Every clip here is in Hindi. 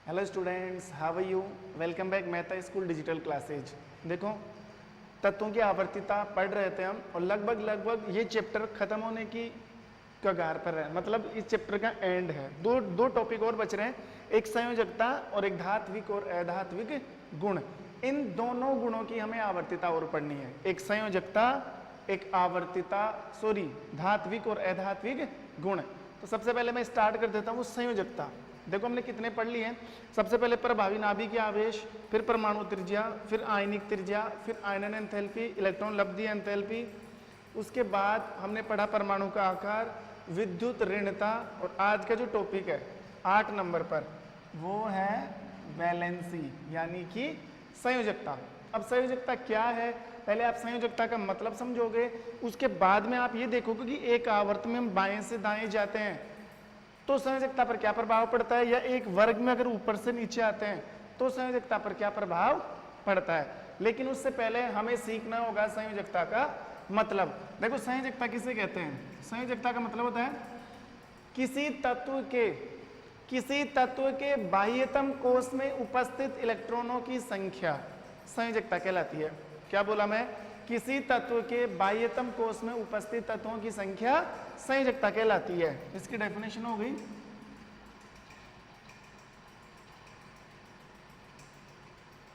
Hello students, how are you? Welcome back Mehta school digital classes. देखो, तत्वों की आवर्तिता पढ़ रहे थे हम और लगभग ये चैप्टर खत्म होने की कगार पर है, मतलब इस चैप्टर का एंड है। दो टॉपिक और बच रहे हैं, एक संयोजकता और एक धात्विक और अधात्विक गुण। इन दोनों गुणों की हमें आवर्तिता और पढ़नी है, एक संयोजकता, एक आवर्तिता, धात्विक और अधात्विक गुण। तो सबसे पहले मैं स्टार्ट कर देता हूँ संयोजकता। देखो हमने कितने पढ़ लिए हैं। सबसे पहले प्रभावी नाभिकीय आवेश, फिर परमाणु त्रिज्या, फिर आयनिक त्रिज्या, फिर आयनन एंथैल्पी, इलेक्ट्रॉन लब्धि एंथैल्पी। उसके बाद हमने पढ़ा परमाणु का आकार, विद्युत ऋणता, और आज का जो टॉपिक है 8 नंबर पर वो है वैलेंसी यानी कि संयोजकता। अब संयोजकता क्या है, पहले आप संयोजकता का मतलब समझोगे, उसके बाद में आप ये देखोगे कि एक आवर्त में हम बाएं से दाएं जाते हैं तो संयोजकता पर क्या प्रभाव पड़ता है, या एक वर्ग में अगर ऊपर से नीचे आते हैं तो संयोजकता पर क्या प्रभाव पड़ता है। लेकिन उससे पहले हमें सीखना होगा संयोजकता का मतलब। देखो संयोजकता किसे कहते हैं? संयोजकता का मतलब होता है किसी तत्व के बाह्यतम कोष में उपस्थित इलेक्ट्रॉनों की संख्या संयोजकता कहलाती है। क्या बोला मैं? किसी तत्व के बाह्यतम कोष में उपस्थित तत्वों की संख्या संयोजकता कहलाती है। इसकी डेफिनेशन हो गई,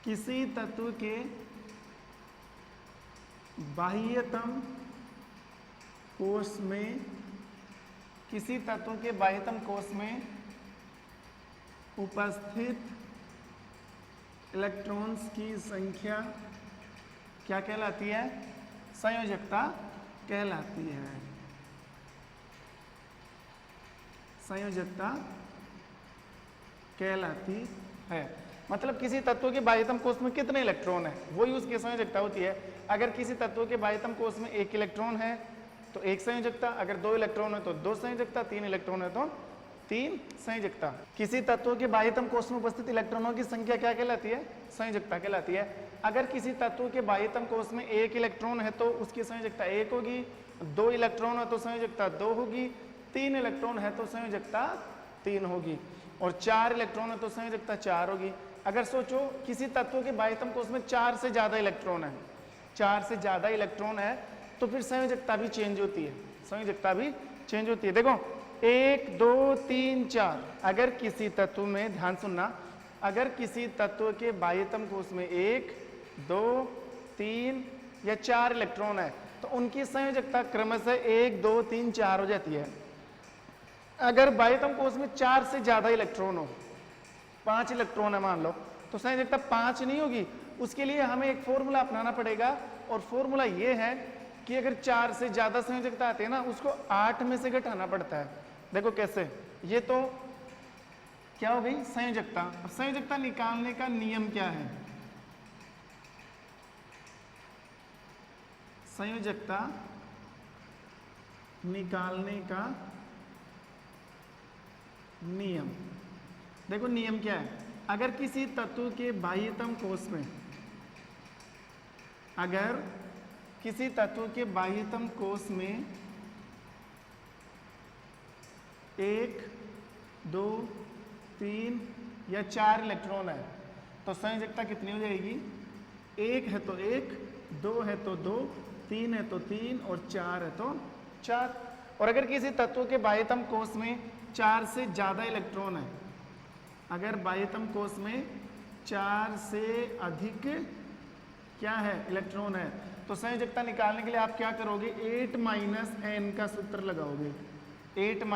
किसी तत्व के बाह्यतम कोष में, किसी तत्व के बाह्यतम कोष में उपस्थित इलेक्ट्रॉन्स की संख्या क्या कहलाती है? संयोजकता कहलाती है। संयोजकता कहलाती है मतलब किसी तत्व के बाह्यतम कोष में कितने इलेक्ट्रॉन है वही उसकी संयोजकता होती है। अगर किसी तत्व के बाह्यतम कोष में 1 इलेक्ट्रॉन है तो 1 संयोजकता, अगर 2 इलेक्ट्रॉन है तो 2 संयोजकता, 3 इलेक्ट्रॉन है तो 3 संयोजकता। किसी तत्व के बाह्यतम कोष में उपस्थित इलेक्ट्रॉनों की संख्या क्या कहलाती है? संयोजकता कहलाती है। अगर किसी तत्व के बाह्यतम कोष में 1 इलेक्ट्रॉन है तो उसकी संयोजकता 1 होगी, 2 इलेक्ट्रॉन है तो संयोजकता 2 होगी, 3 इलेक्ट्रॉन है तो संयोजकता 3 होगी, और 4 इलेक्ट्रॉन है तो संयोजकता 4 होगी। अगर सोचो किसी तत्व के बाह्यतम कोष में 4 से ज्यादा इलेक्ट्रॉन है, 4 से ज्यादा इलेक्ट्रॉन है तो फिर संयोजकता भी चेंज होती है, संयोजकता भी चेंज होती है। देखो 1 2 3 4, अगर किसी तत्व में, ध्यान सुनना, अगर किसी तत्व के बाह्यतम कोष में 1 2 3 या 4 इलेक्ट्रॉन है तो उनकी संयोजकता क्रमशः 1 2 3 4 हो जाती है। अगर बाह्यतम कोष में 4 से ज्यादा इलेक्ट्रॉन हो, 5 इलेक्ट्रॉन है मान लो, तो संयोजकता 5 नहीं होगी। उसके लिए हमें एक फॉर्मूला अपनाना पड़ेगा, और फॉर्मूला ये है कि अगर 4 से ज्यादा संयोजकता आती है ना, उसको 8 में से घटाना पड़ता है। देखो कैसे, ये तो क्या हो गई संयोजकता। अब संयोजकता निकालने का नियम क्या है? संयोजकता निकालने का नियम, देखो नियम क्या है। अगर किसी तत्व के बाह्यतम कोष में, अगर किसी तत्व के बाह्यतम कोष में 1 2 3 या 4 इलेक्ट्रॉन है तो संयोजकता कितनी हो जाएगी? 1 है तो 1, 2 है तो 2, 3 है तो 3, और 4 है तो 4। और अगर किसी तत्व के बाह्यतम कोष में 4 से ज्यादा इलेक्ट्रॉन है, अगर बाह्यतम कोष में 4 से अधिक क्या है इलेक्ट्रॉन है, तो संयोजकता निकालने के लिए आप क्या करोगे? 8 - n का सूत्र लगाओगे। 8 -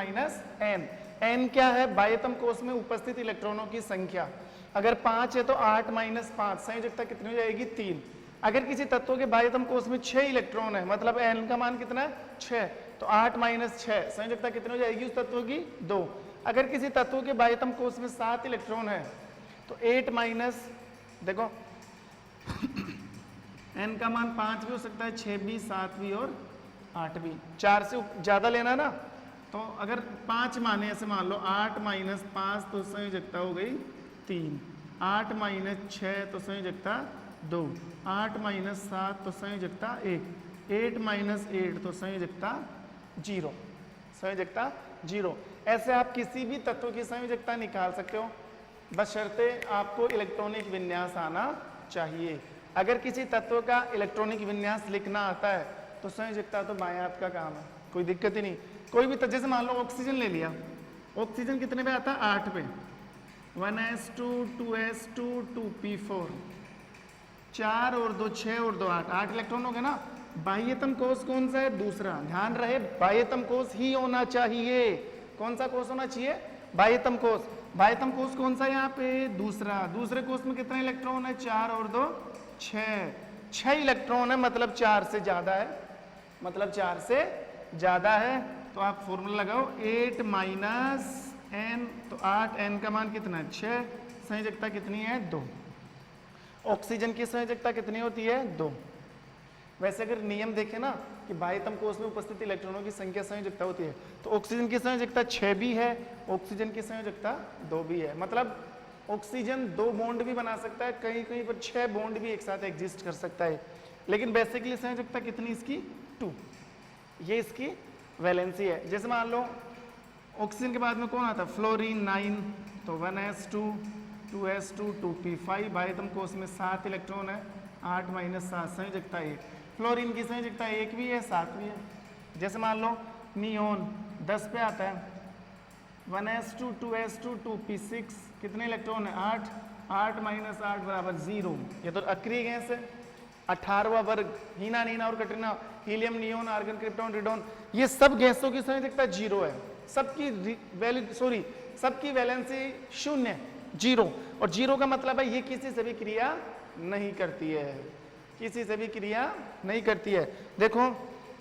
n, n क्या है? बाह्यतम कोष में उपस्थित इलेक्ट्रॉनों की संख्या। अगर 5 है तो 8 - 5, संयोजकता कितनी हो जाएगी? 3। अगर किसी तत्व के बाह्यतम कोष में 6 इलेक्ट्रॉन है, मतलब n का मान कितना है? 6, तो 8 - 6, संयोजकता कितनी हो जाएगी उस तत्व की? 2। अगर किसी तत्व के बाह्यतम कोष में 7 इलेक्ट्रॉन है तो 8 देखो n का मान 5 भी हो सकता है, 6 भी, 7 भी और 8 भी। 4 से ज्यादा लेना ना, तो अगर 5 माने, ऐसे मान लो 8 - 5 तो संयोजकता हो गई 3, 8 - 6 तो संयोजकता 2, 8 - 7 तो संयोजकता 1, 8 - 8 तो संयोजकता 0, संयोजकता 0। ऐसे आप किसी भी तत्व की संयोजकता निकाल सकते हो। बशर्ते आपको इलेक्ट्रॉनिक विन्यास आना चाहिए। अगर किसी तत्व का इलेक्ट्रॉनिक विन्यास लिखना आता है तो संयोजकता तो बाएं हाथ का काम है, कोई दिक्कत ही नहीं। कोई भी जैसे मान लो ऑक्सीजन ले लिया, ऑक्सीजन कितने पे आता है? 8 पे, 1s2 2s2 2p4, 4 और 2 6 और 2 8 इलेक्ट्रॉन हो गए ना। बाह्यतम कोष कौन सा है? दूसरा। ध्यान रहे बाह्यतम कोष ही होना चाहिए। कौन सा कोष होना चाहिए? बाह्यतम कोष। बाह्यतम कोष कौन सा है यहाँ पे? दूसरा। दूसरे कोष में कितने इलेक्ट्रॉन है? 4 और 2 6 इलेक्ट्रॉन है, मतलब 4 से ज्यादा है, मतलब 4 से ज्यादा है। तो आप फॉर्मूला लगाओ 8 माइनस n, तो 8, n का मान कितना है? 6। संयोजकता कितनी है? 2। ऑक्सीजन की संयोजकता कितनी होती है? 2। वैसे अगर नियम देखें ना कि बाह्यतम कोष में उपस्थित इलेक्ट्रॉनों की संख्या संयोजकता होती है, तो ऑक्सीजन की संयोजकता 6 भी है, ऑक्सीजन की संयोजकता 2 भी है। मतलब ऑक्सीजन 2 बॉन्ड भी बना सकता है, कहीं कहीं पर 6 बॉन्ड भी एक साथ एग्जिस्ट कर सकता है। लेकिन बेसिकली संयोजकता कितनी इसकी? 2। ये इसकी वैलेंसी है। जैसे मान लो ऑक्सीजन के बाद में कौन आता है? फ्लोरीन 9, तो 1s2 2s2 2p5। बाह्यतम कोष में 7 इलेक्ट्रॉन है, 8 माइनस 7, संयोजकता 1। फ्लोरीन की संयोजकता 1 भी है, 7 भी है। जैसे मान लो नियोन 10 पे आता है, 1s2 2s2 2p6, कितने इलेक्ट्रॉन है? 8, 8 माइनस 8 बराबर 0। ये तो अक्रिय गैस है। 18वां वर्ग, हीना नीना और Katrina, helium neon argon krypton radon, ये सब गैसों की संयोजकता 0 है। सबकी वैलेंसी 0 0, और 0 का मतलब है ये किसी से भी क्रिया नहीं करती है, किसी से भी क्रिया नहीं करती है। देखो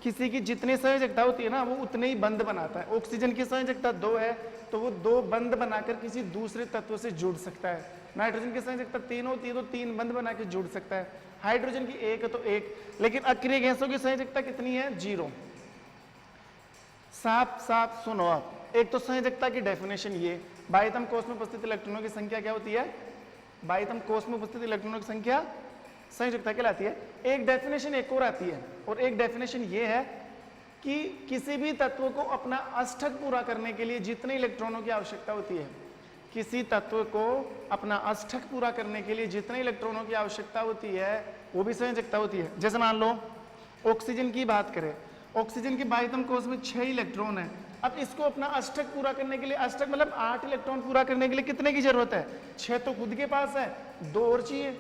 किसी की जितनी संयोजकता होती है ना, वो उतने ही बंध बनाता है। ऑक्सीजन की संयोजकता 2 है, तो वो 2 बंध बनाकर किसी दूसरे तत्व से जुड़ सकता है। नाइट्रोजन की संयोजकता 3 होती है, तो 3 बंध बना के जुड़ सकता है। हाइड्रोजन की 1 है तो 1। लेकिन अक्रिय गैसों की संयोजकता कितनी है? 0। साफ साफ सुनो आप, एक तो संयोजकता की डेफिनेशन ये, बाह्यतम कोष में उपस्थित इलेक्ट्रॉनों की संख्या क्या होती है? बाह्यतम कोष में उपस्थित इलेक्ट्रॉनों की संख्या संयोजकता कहलाती है। एक डेफिनेशन एक और आती है, और एक डेफिनेशन ये है कि किसी भी तत्व को अपना अष्टक पूरा करने के लिए जितने इलेक्ट्रॉनों की आवश्यकता होती है, किसी तत्व को अपना अष्टक पूरा करने के लिए जितने इलेक्ट्रॉनों की आवश्यकता होती है वो भी संयोजकता होती है। जैसे मान लो ऑक्सीजन की बात करें, ऑक्सीजन के बाह्यतम कोष में 6 इलेक्ट्रॉन है। अब इसको अपना अष्टक पूरा करने के लिए, अष्टक मतलब 8 इलेक्ट्रॉन पूरा करने के लिए कितने की जरूरत है? 6 तो खुद के पास है, 2 और चाहिए,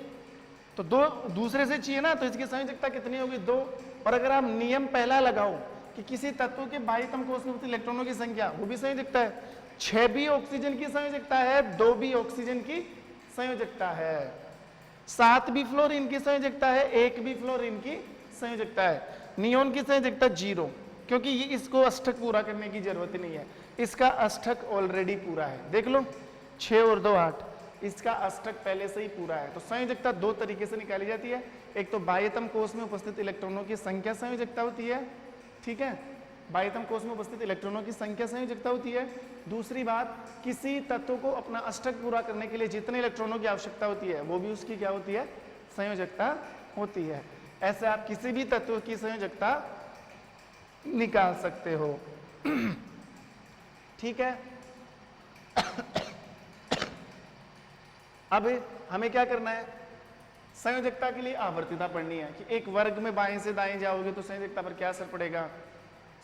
तो 2 दूसरे से चाहिए ना, तो इसकी संयोजकता कितनी होगी? 2। और अगर आप नियम पहला लगाओ कि किसी तत्व के बाह्यतम कोष में इलेक्ट्रॉनों की संख्या, वो भी संयोजकता है। 6 भी ऑक्सीजन की संयोजकता है, 2 भी ऑक्सीजन की संयोजकता है, 7 भी फ्लोरीन की संयोजकता है, 1 भी फ्लोरीन की संयोजकता है। नियोन की संयोजकता 0, क्योंकि ये इसको अष्टक पूरा करने की जरूरत नहीं है, इसका अष्टक ऑलरेडी पूरा है। देख लो 6 और 2 8, इसका अष्टक पहले से ही पूरा है। तो संयोजकता 2 तरीके से निकाली जाती है। एक तो बाह्यतम कोष में उपस्थित इलेक्ट्रॉनों की संख्या संयोजकता होती है, ठीक है, बाह्यतम कोष में उपस्थित इलेक्ट्रॉनों की संख्या संयोजकता होती है। दूसरी बात, किसी तत्व को अपना अष्टक पूरा करने के लिए जितने इलेक्ट्रॉनों की आवश्यकता होती है वो भी उसकी क्या होती है? संयोजकता होती है। ऐसे आप किसी भी तत्व की संयोजकता निकाल सकते हो, ठीक है। अब हमें क्या करना है? संयोजकता के लिए आवर्तिता पढ़नी है कि एक वर्ग में बाएं से दाएं जाओगे तो संयोजकता पर क्या असर पड़ेगा।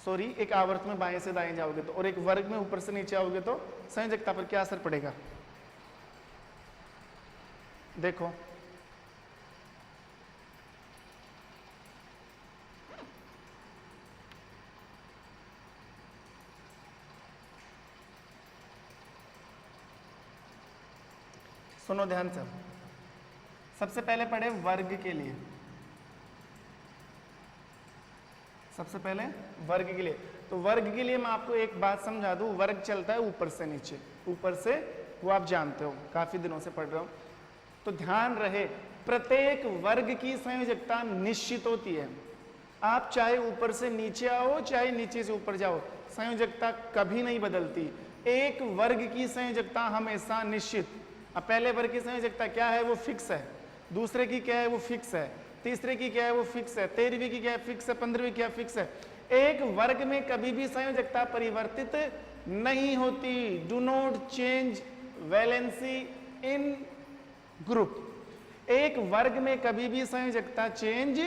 सॉरी, एक आवर्त में बाएं से दाएं जाओगे तो, और एक वर्ग में ऊपर से नीचे आओगे तो संयोजकता पर क्या असर पड़ेगा। देखो सुनो ध्यान से, सबसे पहले पढ़े वर्ग के लिए, सबसे पहले वर्ग के लिए। तो वर्ग के लिए मैं आपको एक बात समझा दूं, वर्ग चलता है ऊपर से नीचे, ऊपर से, वो आप जानते हो, काफी दिनों से पढ़ रहे हो। तो ध्यान रहे, प्रत्येक वर्ग की संयोजकता निश्चित होती है। आप चाहे ऊपर से नीचे आओ चाहे नीचे से ऊपर जाओ, संयोजकता कभी नहीं बदलती। एक वर्ग की संयोजकता हमेशा निश्चित। अब पहले वर्ग की संयोजकता क्या है? वो फिक्स है। दूसरे की क्या है? वो फिक्स है। तीसरे की क्या है? वो फिक्स है। 13वीं की क्या है? फिक्स है। 15वीं क्या फिक्स है। एक वर्ग में कभी भी संयोजकता परिवर्तित नहीं होती। Do not change valency in group. एक वर्ग में कभी भी संयोजकता चेंज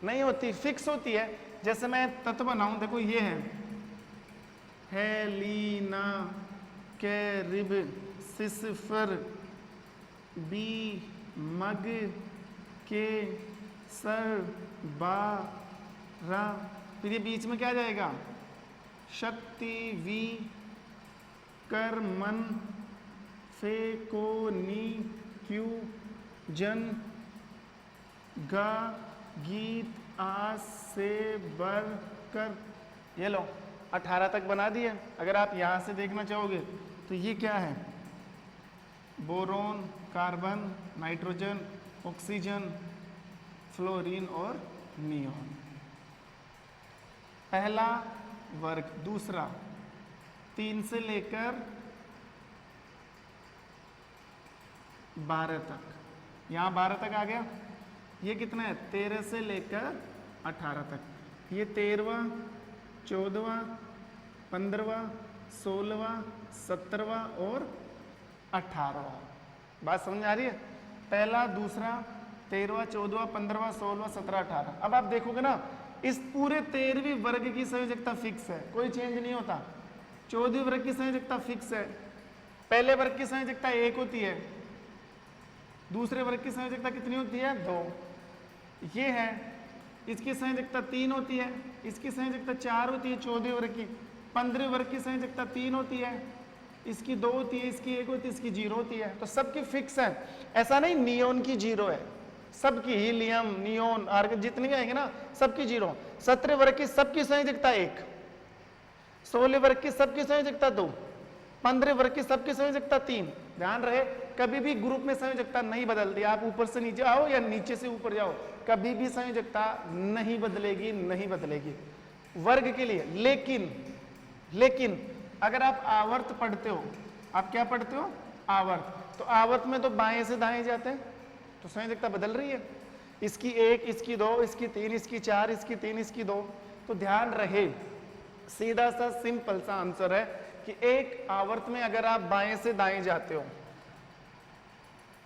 नहीं होती, फिक्स होती है। जैसे मैं तत्व बनाऊं, देखो ये है लीना कैरिब सिसफर बी मग के सर बारा, फिर ये बीच में क्या जाएगा, शक्ति वी कर मन फे को नी क्यू जन गा गीत आस से बर कर। ये लो 18 तक बना दिए। अगर आप यहाँ से देखना चाहोगे तो ये क्या है, boron, carbon, nitrogen, oxygen, fluorine और नियोन। पहला वर्ग। दूसरा 3 से लेकर 12 तक, यहाँ 12 तक आ गया। ये कितना है, 13 से लेकर 18 तक। ये 13वां, 14वां, 15वां, 16वां, 17वां और 18वां। बात समझ आ रही है? पहला, दूसरा, 13वां, 14वां, 15वां, 16वां, 17, 18। अब आप देखोगे ना, इस पूरे 13वीं वर्ग की संयोजकता फिक्स है, कोई चेंज नहीं होता। 14वीं वर्ग की संयोजकता फिक्स है। पहले वर्ग की संयोजकता 1 होती है, दूसरे वर्ग की संयोजकता कितनी होती है, 2। ये है, इसकी संयोजकता 3 होती है, इसकी संयोजकता 4 होती है 14वें वर्ग की। 15वें वर्ग की संयोजकता 3 होती है, इसकी 2 होती है, इसकी 1 होती है, इसकी 0 होती है। तो सबकी फिक्स है, ऐसा नहीं नियोन की 0 है, सबकी हीलियम, नियोन, आर्गन जितनी आएंगे ना सबकी 0। 17वें वर्ग की सबकी संयोजकता 1, 16वें वर्ग की सबकी संयोजकता 2, 15वें वर्ग की सबकी संयोजकता 3। ध्यान रहे, कभी भी ग्रुप में संयोजकता नहीं बदलती। आप ऊपर से नीचे आओ या नीचे से ऊपर जाओ, कभी भी संयोजकता नहीं बदलेगी, नहीं बदलेगी वर्ग के लिए। लेकिन अगर आप आवर्त पढ़ते हो, आप क्या पढ़ते हो, आवर्त, तो आवर्त में तो बाएं से दाएं जाते हैं, तो संयोजकता बदल रही है। इसकी 1, इसकी 2, इसकी 3, इसकी 4, इसकी 3, इसकी 2। तो ध्यान रहे, सीधा सा सिंपल सा आंसर है कि एक आवर्त में अगर आप बाएं से दाएं जाते हो,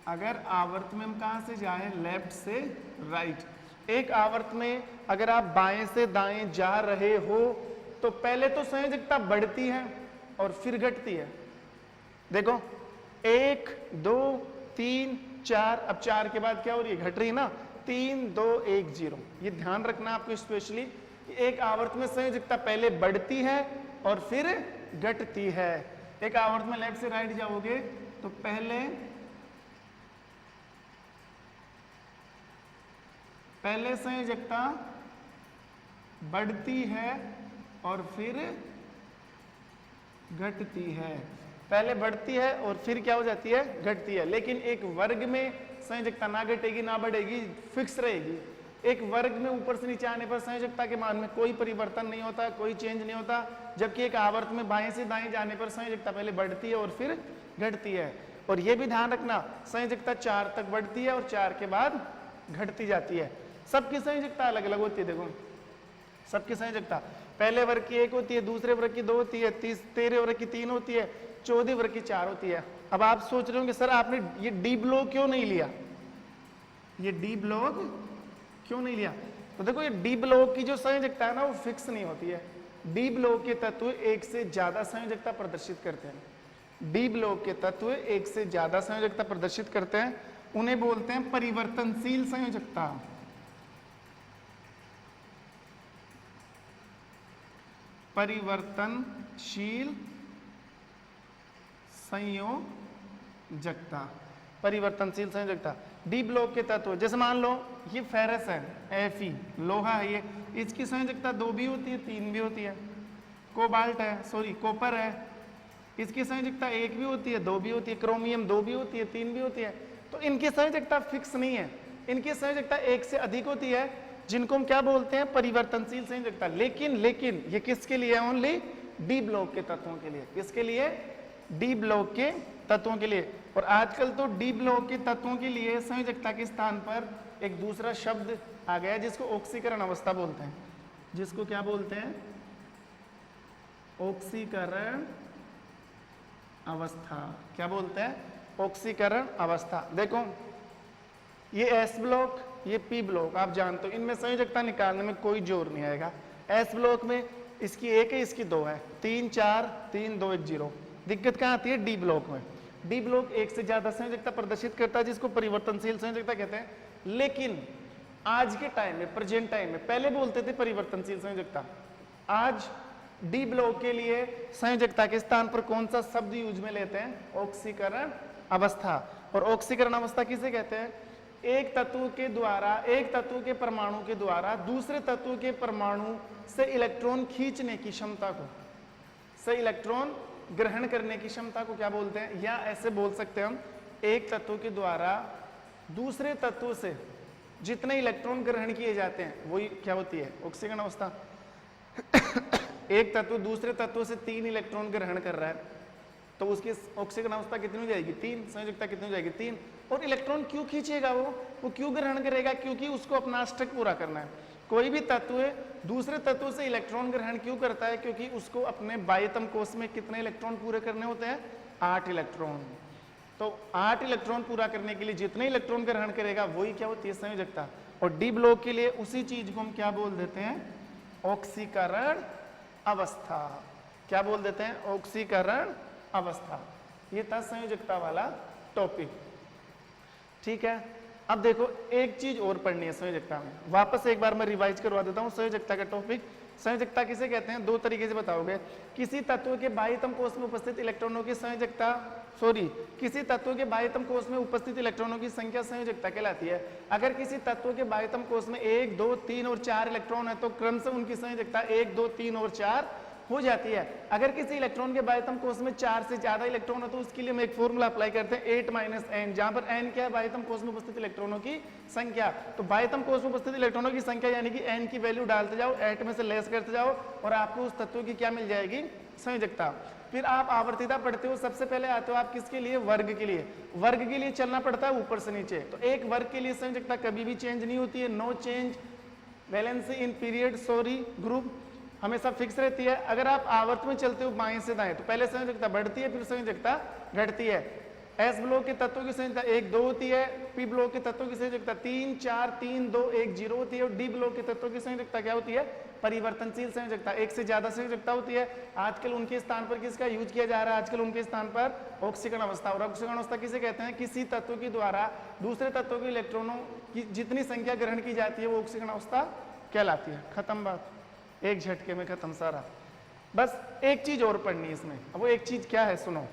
अगर आवर्त में हम कहां से जाएं, लेफ्ट से राइट। एक आवर्त में अगर आप बाएं से दाएं जा रहे हो तो पहले तो संयोजकता बढ़ती है और फिर घटती है। देखो 1, 2, 3, 4, अब 4 के बाद क्या हो रही है, घट रही है ना, 3, 2, 1, 0। ये ध्यान रखना आपको स्पेशली, एक आवर्त में संयोजकता पहले बढ़ती है और फिर घटती है। एक आवर्त में लेफ्ट से राइट जाओगे तो पहले संयोजकता बढ़ती है और फिर घटती है। पहले बढ़ती है और फिर क्या हो जाती है, घटती है। लेकिन एक वर्ग में संयोजकता ना घटेगी ना बढ़ेगी, फिक्स रहेगी। एक वर्ग में ऊपर से नीचे आने पर संयोजकता के मान में कोई परिवर्तन नहीं होता, कोई चेंज नहीं होता। जबकि एक आवर्त में बाएं से दाएं जाने पर संयोजकता पहले बढ़ती है और फिर घटती है। और यह भी ध्यान रखना, संयोजकता 4 तक बढ़ती है और 4 के बाद घटती जाती है। सबकी संयोजकता अलग अलग होती है। देखो सबकी संयोजकता पहले वर्ग की 1 होती है, दूसरे वर्ग की 2 होती है, 13वें वर्ग की 3 होती है, 14वें वर्ग की 4 होती है। अब आप सोच रहे होंगे सर आपने ये डी ब्लॉक क्यों नहीं लिया, ये डी ब्लॉक क्यों नहीं लिया? तो देखो ये डी ब्लॉक की जो संयोजकता है ना वो फिक्स नहीं होती है। डी ब्लॉक के तत्व एक से ज्यादा संयोजकता प्रदर्शित करते हैं। डी ब्लॉक के तत्व एक से ज्यादा संयोजकता प्रदर्शित करते हैं, उन्हें बोलते हैं परिवर्तनशील संयोजकता। परिवर्तनशील संयोजकता, परिवर्तनशील संयोजकता। डी ब्लॉक के तत्व जैसे मान लो ये फेरस है, Fe लोहा है, ये इसकी संयोजकता 2 भी होती है, 3 भी होती है। कोबाल्ट है, सॉरी कॉपर है, इसकी संयोजकता 1 भी होती है, 2 भी होती है। क्रोमियम 2 भी होती है, 3 भी होती है। तो इनकी संयोजकता फिक्स नहीं है, इनकी संयोजकता 1 से अधिक होती है, जिनको हम क्या बोलते हैं, परिवर्तनशील संयोजकता। लेकिन ये किसके लिए है, ओनली डी ब्लॉक के तत्वों के लिए। किसके लिए, डी ब्लॉक के तत्वों के लिए। और आजकल तो डी ब्लॉक के तत्वों के लिए संयोजकता के स्थान पर एक दूसरा शब्द आ गया जिसको ऑक्सीकरण अवस्था बोलते हैं। जिसको क्या बोलते हैं, ऑक्सीकरण अवस्था। क्या बोलते हैं, ऑक्सीकरण अवस्था। देखो ये एस ब्लॉक, ये पी ब्लॉक, आप जानते हो इनमें संयोजकता निकालने में कोई जोर नहीं आएगा। एस ब्लॉक में इसकी एक है, इसकी दो है, 3 4 3 2 1 0। दिक्कत कहाँ आती है? डी ब्लॉक में। डी ब्लॉक एक से ज्यादा संयोजकता प्रदर्शित करता है, जिसको परिवर्तनशील संयोजकता कहते हैं। लेकिन आज के टाइम में, प्रेजेंट टाइम में, पहले बोलते थे परिवर्तनशील संयोजकता, आज डी ब्लॉक के लिए संयोजकता के स्थान पर कौन सा शब्द यूज में लेते हैं? ऑक्सीकरण अवस्था। और ऑक्सीकरण अवस्था किसे कहते हैं? एक तत्व के द्वारा, एक तत्व के परमाणु के द्वारा दूसरे तत्व के परमाणु से इलेक्ट्रॉन खींचने की क्षमता को, से इलेक्ट्रॉन ग्रहण करने की क्षमता को क्या बोलते हैं? या ऐसे बोल सकते हैं हम, एक तत्व के द्वारा दूसरे तत्व से जितने इलेक्ट्रॉन ग्रहण किए जाते हैं वही क्या होती है? ऑक्सीकरण अवस्था। एक तत्व दूसरे तत्व से 3 इलेक्ट्रॉन ग्रहण कर रहा है तो उसकी ऑक्सीकरण अवस्था कितनी हो जाएगी? 3। संयोजकता कितनी हो जाएगी? 3। और इलेक्ट्रॉन क्यों खींचेगा? वो क्यों ग्रहण करेगा? क्योंकि उसको अपना अष्टक पूरा करना है। कोई भी तत्व दूसरे तत्व से इलेक्ट्रॉन ग्रहण क्यों करता है? क्योंकि उसको अपने बाह्यतम कोश में कितने इलेक्ट्रॉन पूरे करने होते हैं? 8 इलेक्ट्रॉन। तो 8 इलेक्ट्रॉन पूरा करने के लिए जितने इलेक्ट्रॉन ग्रहण करेगा वही क्या होती है? संयोजकता। और डी ब्लॉक के लिए उसी चीज को हम क्या बोल देते हैं? ऑक्सीकरण अवस्था। क्या बोल देते हैं? ऑक्सीकरण अवस्था। ये था संयोजकता वाला टॉपिक। ठीक है, अब देखो एक चीज और पढ़नी है संयोजकता में, वापस एक बार मैं रिवाइज करवा देता हूं संयोजकता का टॉपिक। संयोजकता किसे कहते हैं? 2 तरीके से बताओगे। किसी तत्व के बाह्यतम कोश में उपस्थित इलेक्ट्रॉनों की संयोजकता, किसी तत्व के बाह्यतम कोश में उपस्थित इलेक्ट्रॉनों की संख्या संयोजकता कहलाती है। अगर किसी तत्व के बाह्यतम कोश में 1 2 3 और 4 इलेक्ट्रॉन है तो क्रमशः उनकी संयोजकता 1 2 3 और 4 हो जाती है। अगर किसी इलेक्ट्रॉन के बाह्यतम कोश में 4 से ज्यादा इलेक्ट्रॉन हो तो उसके लिए हम एक फॉर्मूला अप्लाई करते हैं 8 - n, जहां पर n क्या है? बाह्यतम कोश में उपस्थित इलेक्ट्रॉनों की संख्या। तो बाह्यतम कोश में उपस्थित इलेक्ट्रॉनों की संख्या यानी कि n की वैल्यू डालते जाओ, 8 में से लेस करते जाओ और आपको उस तत्व की क्या मिल जाएगी? संयोजकता। फिर आप आवर्तिता पढ़ते हो, सबसे पहले आते हो आप किसके लिए? वर्ग के लिए। वर्ग के लिए चलना पड़ता है ऊपर से नीचे। तो एक वर्ग के लिए संयोजकता कभी भी चेंज नहीं होती है, no change. Valency in period group हमेशा फिक्स रहती है। अगर आप आवर्त में चलते हो बाएं से दाएं तो पहले संयोजकता बढ़ती है, फिर संयोजकता घटती है। एस ब्लॉक के तत्वों की संयोजकता 1 2 होती है, पी ब्लॉक के तत्वों की संयोजकता 3 4 3 2 1 0 होती है और डी ब्लॉक के तत्वों की संयोजकता क्या होती है? परिवर्तनशील संयोजकता, एक से ज्यादा संयोजकता होती है। आजकल उनके स्थान पर किसका यूज किया जा रहा है? आजकल उनके स्थान पर ऑक्सीकरण अवस्था। और ऑक्सीकरण अवस्था किसे कहते हैं? किसी तत्व के द्वारा दूसरे तत्वों के इलेक्ट्रॉनों की जितनी संख्या ग्रहण की जाती है वो ऑक्सीकरण अवस्था कहलाती है। खत्म बात, एक झटके में खत्म सारा। बस एक चीज और पढ़नी है इसमें। अब वो एक चीज क्या है? सुनो,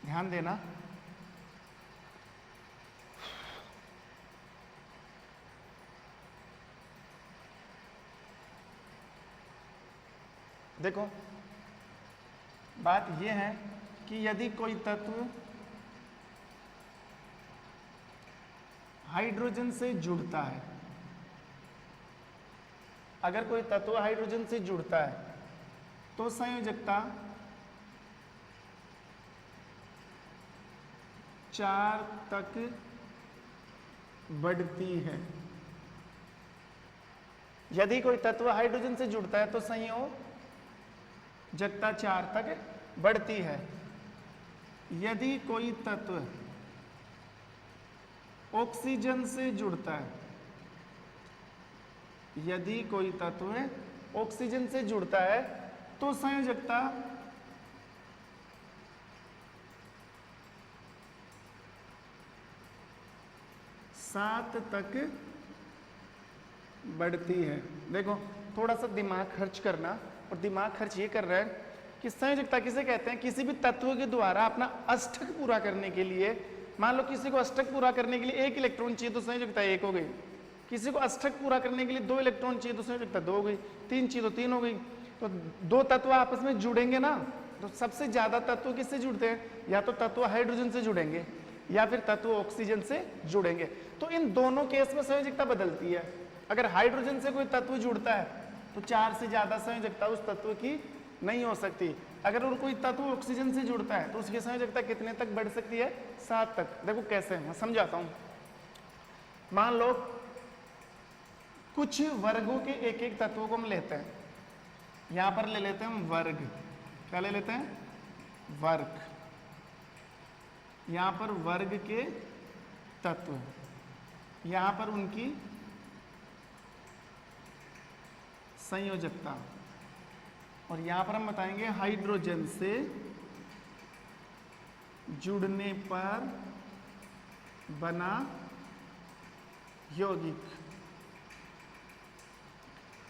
ध्यान देना। देखो बात यह है कि यदि कोई तत्व हाइड्रोजन से जुड़ता है, अगर कोई तत्व हाइड्रोजन से जुड़ता है तो संयोजकता 4 तक बढ़ती है। यदि कोई तत्व हाइड्रोजन से जुड़ता है तो संयोजकता 4 तक बढ़ती है। यदि कोई तत्व ऑक्सीजन से जुड़ता है, यदि कोई तत्व ऑक्सीजन से जुड़ता है तो संयोजकता 7 तक बढ़ती है। देखो थोड़ा सा दिमाग खर्च करना, और दिमाग खर्च ये कर रहा है कि संयोजकता किसे कहते हैं? किसी भी तत्व के द्वारा अपना अष्टक पूरा करने के लिए, मान लो किसी को अष्टक पूरा करने के लिए 1 इलेक्ट्रॉन चाहिए तो संयोजकता 1 हो गई। किसी को अष्टक पूरा करने के लिए 2 इलेक्ट्रॉन चाहिए तो संयोजकता 2 हो गई। 3 चाहिए तो 3 हो गई। तो 2 तत्व आपस में जुड़ेंगे ना, तो सबसे ज्यादा तत्व किससे जुड़ते हैं? या तो तत्व हाइड्रोजन से जुड़ेंगे या फिर तत्व ऑक्सीजन से जुड़ेंगे। तो इन दोनों केस में संयोजकता बदलती है। अगर हाइड्रोजन से कोई तत्व जुड़ता है तो 4 से ज्यादा संयोजकता उस तत्व की नहीं हो सकती। अगर और कोई तत्व ऑक्सीजन से जुड़ता है तो उसकी संयोजकता कितने तक बढ़ सकती है? 7 तक। देखो कैसे, मैं समझाता हूं। मान लो कुछ वर्गों के एक एक तत्वों को हम लेते हैं। यहां पर ले लेते हैं हम वर्ग। क्या ले लेते हैं? वर्ग। यहां पर वर्ग के तत्व, यहां पर उनकी संयोजकता, और यहां पर हम बताएंगे हाइड्रोजन से जुड़ने पर बना यौगिक,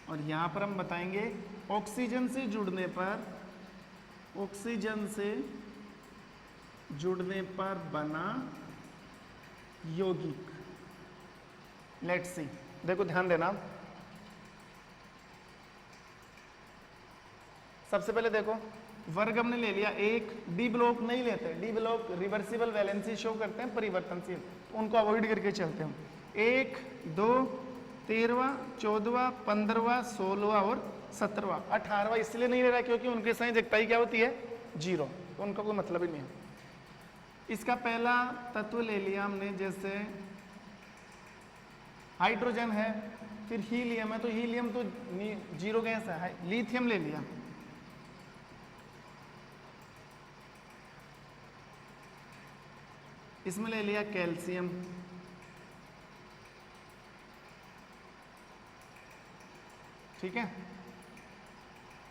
और यहां पर हम बताएंगे ऑक्सीजन से जुड़ने पर, ऑक्सीजन से जुड़ने पर बना यौगिक। लेट्स सी, देखो ध्यान देना। सबसे पहले देखो वर्ग हमने ले लिया एक, डी ब्लॉक नहीं लेते, D block reversible valency show करते हैं, परिवर्तनशील, तो उनको अवॉइड करके चलते हैं। 1, 2, 13वां, 14वां, 15वां, 16वां और 17वां। 18वां इसलिए नहीं ले रहा क्योंकि उनकी संयोजकता क्या होती है? 0, तो उनका कोई मतलब ही नहीं है। इसका पहला तत्व ले लिया हमने, जैसे हाइड्रोजन है, फिर हीलियम है, तो हीलियम तो 0 गैस है। लिथियम ले लिया, इसमें ले लिया कैल्शियम, ठीक है,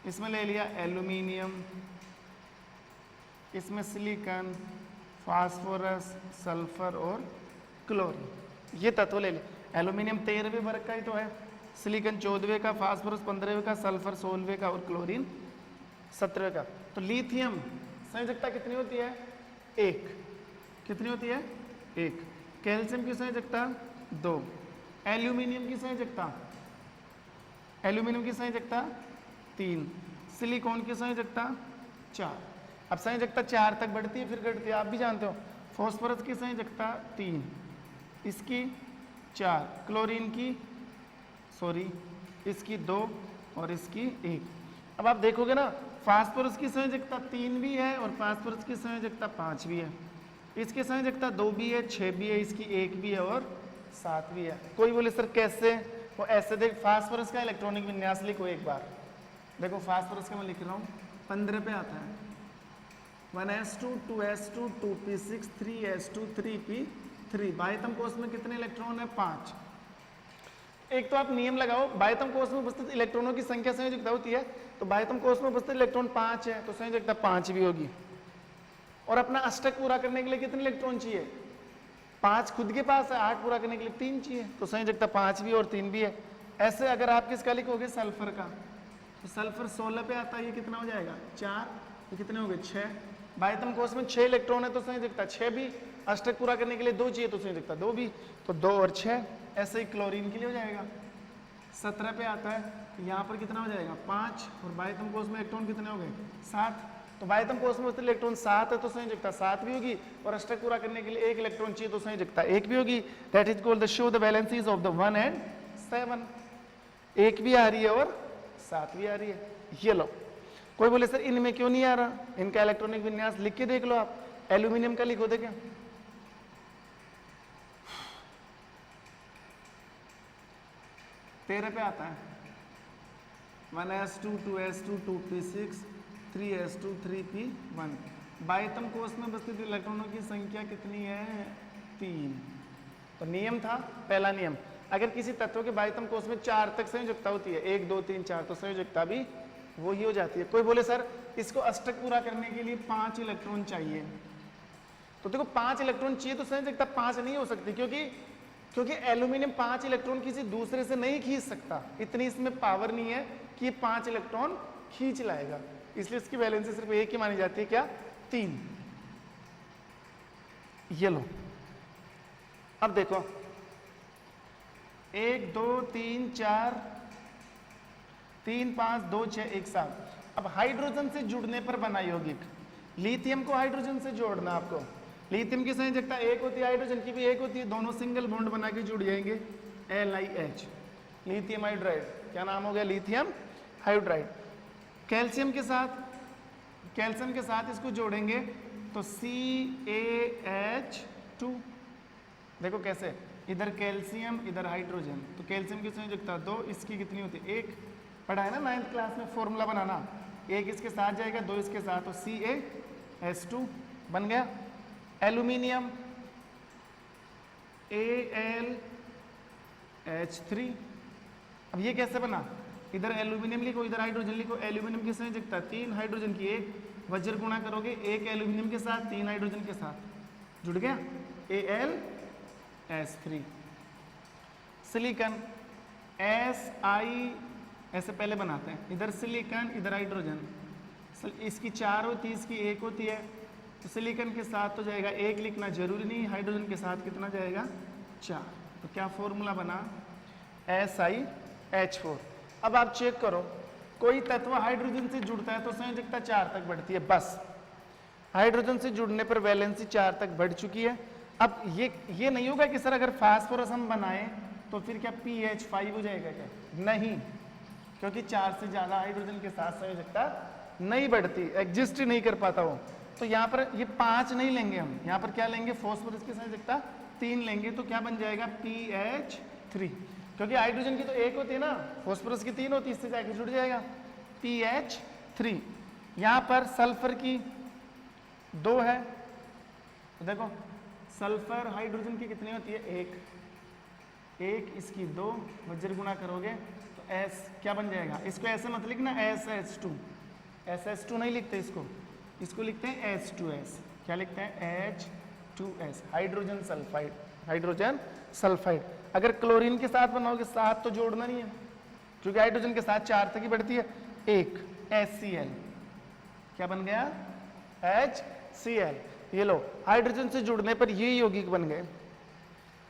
इसमें ले लिया एल्यूमिनियम, इसमें सिलिकॉन, फास्फोरस, सल्फर और क्लोरीन, ये तत्व ले लिया। एल्यूमिनियम 13वें वर्ग का ही तो है, सिलिकॉन 14वें का, फास्फोरस 15वें का, सल्फर 16वें का और क्लोरीन 17वें का। तो लिथियम संयोजकता कितनी होती है? 1। कितनी होती है? 1। कैल्शियम की संयोजकता 2। एल्यूमिनियम की संयोजकता, एल्यूमिनियम की संयोजकता 3। सिलिकॉन की संयोजकता 4। अब संयोजकता 4 तक बढ़ती है फिर घटती है, आप भी जानते हो। फास्फोरस की संयोजकता 3, इसकी 4, क्लोरीन की इसकी 2 और इसकी 1। अब आप देखोगे ना, फास्फोरस की संयोजकता 3 भी है और फास्फोरस की संयोजकता 5 भी है, इसकी संयोजकता 2 भी है, 6 भी है, इसकी 1 भी है और 7 भी है। कोई बोले सर कैसे? वो ऐसे देख, फास्फोरस का इलेक्ट्रॉनिक विन्यास लिखो एक बार। देखो फास्फोरस का मैं लिख रहा हूँ, 15 पे आता है 1s2 2s2 2p6 3s2 3p3। बाह्यतम कोश में कितने इलेक्ट्रॉन है? 5। एक तो आप नियम लगाओ, बाह्यतम कोश में उपस्थित इलेक्ट्रॉनों की संख्या संयोजकता होती है, तो बाह्यतम कोश में उपस्थित इलेक्ट्रॉन 5 है, तो संयोजकता 5 भी होगी। और अपना अष्टक पूरा करने के लिए कितने इलेक्ट्रॉन चाहिए? 5 खुद के पास है, 8 पूरा करने के लिए 3 चाहिए, तो संयोजकता 5 भी और 3 भी है। ऐसे अगर आप किसका लिखोगे? सल्फर का, तो सल्फर 16 पे आता है, ये कितना हो जाएगा? 4, तो कितने हो गए? 6। बाह्यतम कोश में 6 इलेक्ट्रॉन है तो संयोजकता 6 भी, अष्टक पूरा करने के लिए 2 चाहिए तो संयोजकता 2 भी, तो 2 और 6। ऐसे ही क्लोरीन के लिए हो जाएगा, 17 पे आता है, यहाँ पर कितना हो जाएगा? 5, और बाह्यतम कोश में इलेक्ट्रॉन कितने हो गए? 7। तो बाह्यतम कोश में इलेक्ट्रॉन 7 है तो संयोजकता 7 भी होगी, और अष्टक पूरा करने के लिए 1 इलेक्ट्रॉन चाहिए तो संयोजकता 1 भी होगी। That is called the show the valencies of the 1 and 7। 1 भी आ रही है और 7 भी आ रही है। ये लो, कोई बोले सर इनमें क्यों नहीं आ रहा? इनका इलेक्ट्रॉनिक विन्यास लिख के देख लो आप। एल्यूमिनियम का लिखो, देखें 13 पे आता है 1s2 2s2 2p6 3s2 3p1। बाह्यतम कोश में उपस्थित इलेक्ट्रॉनों की संख्या कितनी है? 3। तो नियम था, पहला नियम, अगर किसी तत्व के बाह्यतम कोश में 4 तक संयोजकता होती है, 1 2 3 4, तो संयोजकता भी वो ही हो जाती है। कोई बोले सर इसको अष्टक पूरा करने के लिए 5 इलेक्ट्रॉन चाहिए, तो देखो 5 इलेक्ट्रॉन चाहिए तो संयोजकता 5 नहीं हो सकती, क्योंकि एल्यूमिनियम 5 इलेक्ट्रॉन किसी दूसरे से नहीं खींच सकता, इतनी इसमें पावर नहीं है कि 5 इलेक्ट्रॉन खींच लाएगा, इसलिए इसकी वैलेंसी सिर्फ एक ही मानी जाती है, क्या? 3। ये लो, अब देखो 1 2 3 4 3 5 2 6 1 7। अब हाइड्रोजन से जुड़ने पर बना यौगिक, लिथियम को हाइड्रोजन से जोड़ना आपको। लिथियम की संयोजकता 1 होती है, हाइड्रोजन की भी 1 होती है, दोनों सिंगल बॉन्ड बना के जुड़ जाएंगे, LiH, लिथियम हाइड्राइड। क्या नाम हो गया? Lithium hydride. कैल्शियम के साथ इसको जोड़ेंगे तो CaH2। देखो कैसे, इधर कैल्शियम इधर हाइड्रोजन, तो कैल्शियम की संयोजकता 2, इसकी कितनी होती है 1, पढ़ा है ना 9th क्लास में फॉर्मूला बनाना, 1 इसके साथ जाएगा 2 इसके साथ, तो CaS2 बन गया। एल्यूमिनियम AlH3, अब ये कैसे बना, इधर एल्यूमिनियम लिखो इधर हाइड्रोजन लिखो, एल्यूमिनियम की संयोजकता 3, हाइड्रोजन की 1, वज्र गुणा करोगे 1 एल्यूमिनियम के साथ 3 हाइड्रोजन के साथ, जुड़ गया AlS3। सिलिकॉन Si, ऐसे पहले बनाते हैं, इधर सिलिकॉन इधर हाइड्रोजन, इसकी 4 होती है इसकी 1 होती है, तो सिलिकॉन के साथ तो जाएगा 1 लिखना जरूरी नहीं, हाइड्रोजन के साथ कितना जाएगा 4, तो क्या फॉर्मूला बना SiH4। अब आप चेक करो, कोई तत्व हाइड्रोजन से जुड़ता है तो संयोजकता 4 तक बढ़ती है, बस हाइड्रोजन से जुड़ने पर वैलेंसी 4 तक बढ़ चुकी है। अब ये नहीं होगा कि सर अगर फास्फोरस हम बनाएं तो फिर क्या pH5 हो जाएगा क्या, नहीं, क्योंकि 4 से ज्यादा हाइड्रोजन के साथ संयोजकता नहीं बढ़ती, एग्जिस्ट ही नहीं कर पाता वो, तो यहाँ पर ये 5 नहीं लेंगे हम, यहाँ पर क्या लेंगे, फास्फोरस की संयोजकता 3 लेंगे, तो क्या बन जाएगा pH3, क्योंकि हाइड्रोजन की तो 1 होती है ना, फास्फोरस की 3 होती है, इससे जाके जुड़ जाएगा pH3। यहाँ पर सल्फर की 2 है, तो देखो सल्फर हाइड्रोजन की कितनी होती है 1, इसकी 2, वज्र गुणा करोगे तो S क्या बन जाएगा, इसको ऐसे मत लिखना SH2 नहीं लिखते इसको लिखते हैं H2S, क्या लिखते हैं H2S, हाइड्रोजन सल्फाइड। अगर क्लोरीन के साथ बनाओगे 7 तो जोड़ना नहीं है, क्योंकि हाइड्रोजन के साथ 4 तक ही बढ़ती है, 1 HCl, क्या बन गया HCl, ये लो हाइड्रोजन से जुड़ने पर ये यौगिक बन गए,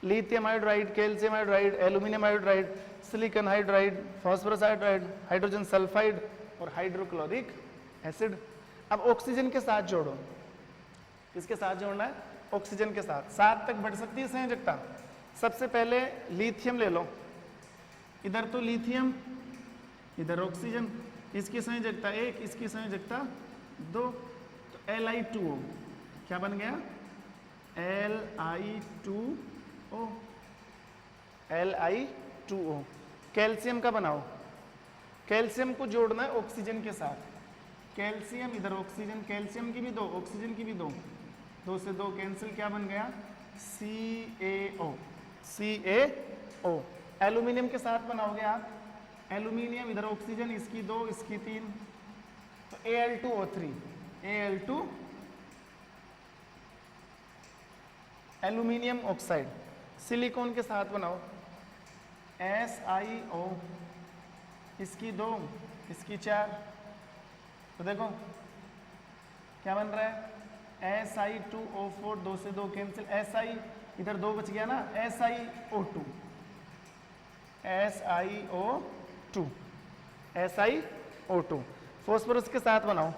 lithium hydride, calcium hydride, aluminium hydride, silicon hydride, phosphorus hydride, hydrogen sulphide और हाइड्रोक्लोरिक एसिड। अब ऑक्सीजन के साथ जोड़ो, किसके साथ जोड़ना है, ऑक्सीजन के साथ, 7 तक बढ़ सकती है संयोजकता। सबसे पहले लिथियम ले लो, इधर तो लिथियम इधर ऑक्सीजन, इसकी संयोजकता 1, इसकी संयोजकता 2, तो Li2O क्या बन गया Li2O। कैल्शियम का बनाओ, कैल्शियम को जोड़ना है ऑक्सीजन के साथ, कैल्शियम इधर ऑक्सीजन, कैल्शियम की भी 2, ऑक्सीजन की भी 2, 2 से 2 कैंसिल, क्या बन गया CaO। एल्यूमिनियम के साथ बनाओगे आप, एल्यूमिनियम इधर ऑक्सीजन, इसकी 2 इसकी 3, तो Al2O3, एल्यूमिनियम ऑक्साइड। सिलिकॉन के साथ बनाओ SiO, इसकी 2 इसकी 4, तो देखो क्या बन रहा है Si2O4, 2 से 2 कैंसिल, Si इधर 2 बच गया ना, SiO2, SiO2। फास्फोरस के साथ बनाओ,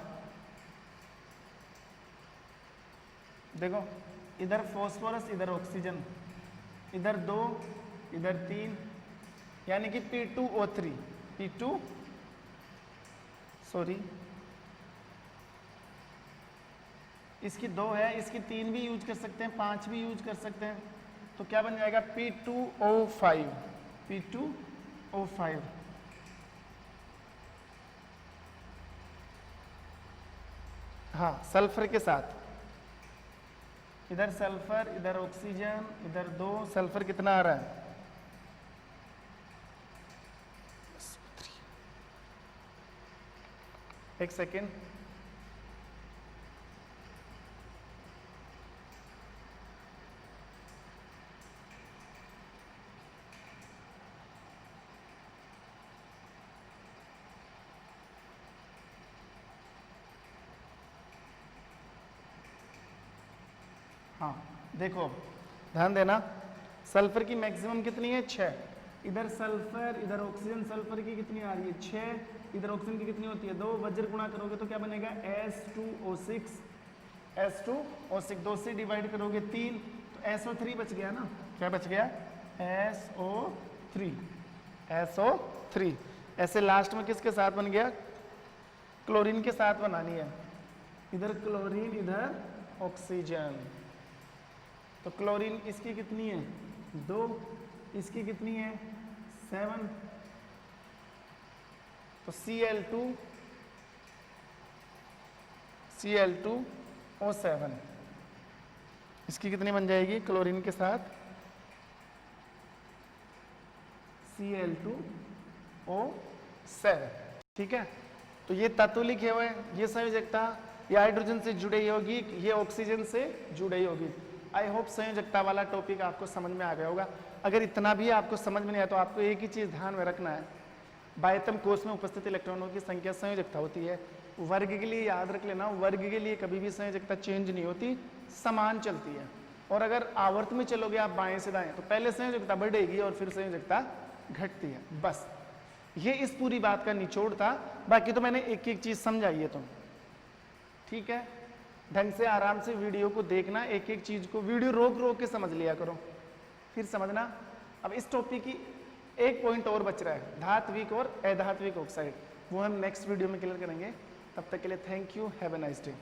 देखो इधर फास्फोरस इधर ऑक्सीजन, इधर 2 इधर 3, यानी कि P2O3, इसकी 2 है, इसकी 3 भी यूज कर सकते हैं, 5 भी यूज कर सकते हैं, तो क्या बन जाएगा P2O5। हाँ, सल्फर के साथ, इधर सल्फर इधर ऑक्सीजन, इधर 2, सल्फर कितना आ रहा है 1 सेकेंड, हाँ देखो ध्यान देना, सल्फर की मैक्सिमम कितनी है 6, इधर सल्फर इधर ऑक्सीजन, सल्फर की कितनी आ रही है 6, इधर ऑक्सीजन की कितनी होती है 2, वज्र गुणा करोगे तो क्या बनेगा S2O6, 2 से डिवाइड करोगे 3, तो SO3 बच गया ना, क्या बच गया SO3। ऐसे लास्ट में किसके साथ बन गया, क्लोरीन के साथ बनानी है, इधर क्लोरीन इधर ऑक्सीजन, तो क्लोरीन इसकी कितनी है 2, इसकी कितनी है 7, तो Cl2O7, इसकी कितनी बन जाएगी क्लोरीन के साथ Cl2O7, ठीक है। तो ये तत्व लिखे हुए हैं, ये संयोजकता, ये हाइड्रोजन से जुड़ी होगी, ये ऑक्सीजन से जुड़ी होगी। आई होप संयोजकता वाला टॉपिक आपको समझ में आ गया होगा। अगर इतना भी आपको समझ में नहीं आया तो आपको एक ही चीज ध्यान में रखना है, बाह्यतम कोश में उपस्थित इलेक्ट्रॉनों की संख्या संयोजकता होती है। वर्ग के लिए याद रख लेना, वर्ग के लिए कभी भी संयोजकता चेंज नहीं होती, समान चलती है। और अगर आवर्त में चलोगे आप बाएं से दाएं तो पहले संयोजकता बढ़ेगी और फिर संयोजकता घटती है। बस ये इस पूरी बात का निचोड़ था, बाकी तो मैंने एक एक चीज समझाई है तुम, ठीक है। ढंग से आराम से वीडियो को देखना, एक एक चीज को वीडियो रोक रोक के समझ लिया करो, फिर समझना। अब इस टॉपिक की एक पॉइंट और बच रहा है, धात्विक और अधात्विक ऑक्साइड, वो हम नेक्स्ट वीडियो में क्लियर करेंगे। तब तक के लिए thank you, have a nice day.